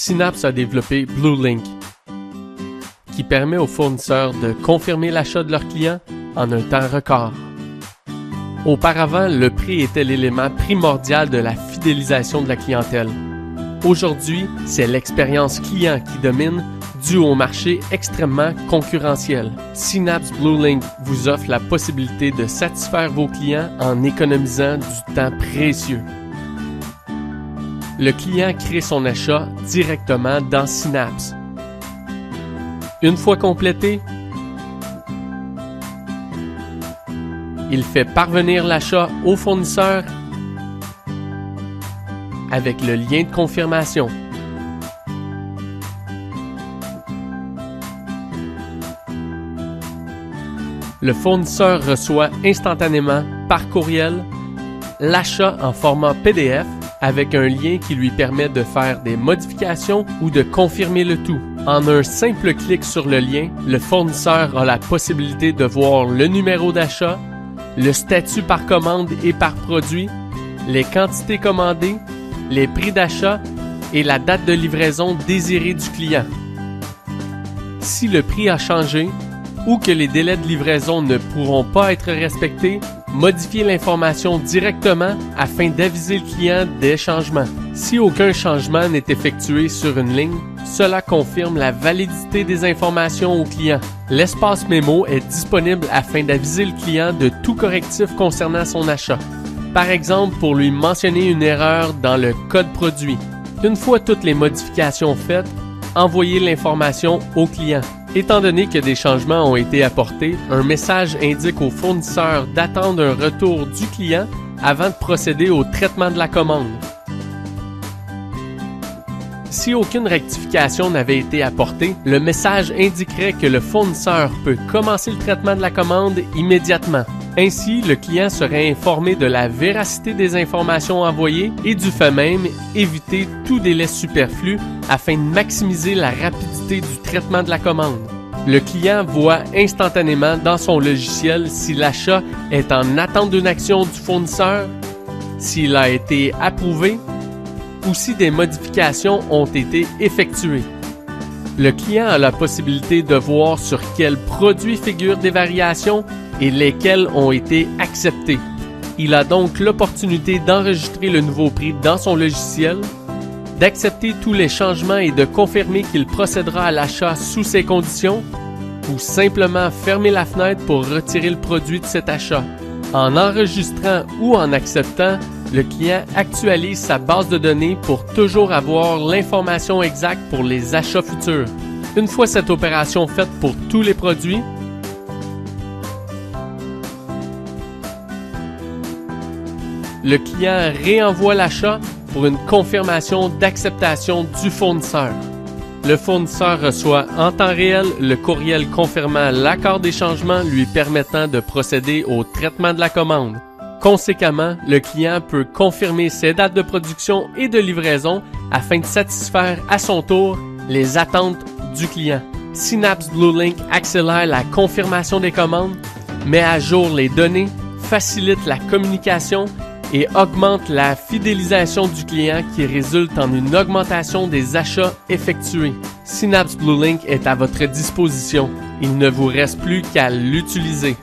Synapse a développé BlueLink, qui permet aux fournisseurs de confirmer l'achat de leurs clients en un temps record. Auparavant, le prix était l'élément primordial de la fidélisation de la clientèle. Aujourd'hui, c'est l'expérience client qui domine dû au marché extrêmement concurrentiel. Synapse BlueLink vous offre la possibilité de satisfaire vos clients en économisant du temps précieux. Le client crée son achat directement dans Synapse. Une fois complété, il fait parvenir l'achat au fournisseur avec le lien de confirmation. Le fournisseur reçoit instantanément par courriel l'achat en format PDF avec un lien qui lui permet de faire des modifications ou de confirmer le tout. En un simple clic sur le lien, le fournisseur a la possibilité de voir le numéro d'achat, le statut par commande et par produit, les quantités commandées, les prix d'achat et la date de livraison désirée du client. Si le prix a changé ou que les délais de livraison ne pourront pas être respectés, modifiez l'information directement afin d'aviser le client des changements. Si aucun changement n'est effectué sur une ligne, cela confirme la validité des informations au client. L'espace mémo est disponible afin d'aviser le client de tout correctif concernant son achat. Par exemple, pour lui mentionner une erreur dans le code produit. Une fois toutes les modifications faites, envoyez l'information au client. Étant donné que des changements ont été apportés, un message indique au fournisseur d'attendre un retour du client avant de procéder au traitement de la commande. Si aucune rectification n'avait été apportée, le message indiquerait que le fournisseur peut commencer le traitement de la commande immédiatement. Ainsi, le client serait informé de la véracité des informations envoyées et du fait même éviter tout délai superflu afin de maximiser la rapidité du traitement de la commande. Le client voit instantanément dans son logiciel si l'achat est en attente d'une action du fournisseur, s'il a été approuvé ou si des modifications ont été effectuées. Le client a la possibilité de voir sur quels produits figurent des variations et lesquels ont été acceptés. Il a donc l'opportunité d'enregistrer le nouveau prix dans son logiciel, d'accepter tous les changements et de confirmer qu'il procédera à l'achat sous ces conditions, ou simplement fermer la fenêtre pour retirer le produit de cet achat. En enregistrant ou en acceptant, le client actualise sa base de données pour toujours avoir l'information exacte pour les achats futurs. Une fois cette opération faite pour tous les produits, le client réenvoie l'achat pour une confirmation d'acceptation du fournisseur. Le fournisseur reçoit en temps réel le courriel confirmant l'accord des changements lui permettant de procéder au traitement de la commande. Conséquemment, le client peut confirmer ses dates de production et de livraison afin de satisfaire à son tour les attentes du client. Synapse BlueLink accélère la confirmation des commandes, met à jour les données, facilite la communication et augmente la fidélisation du client qui résulte en une augmentation des achats effectués. Synapse BlueLink est à votre disposition. Il ne vous reste plus qu'à l'utiliser.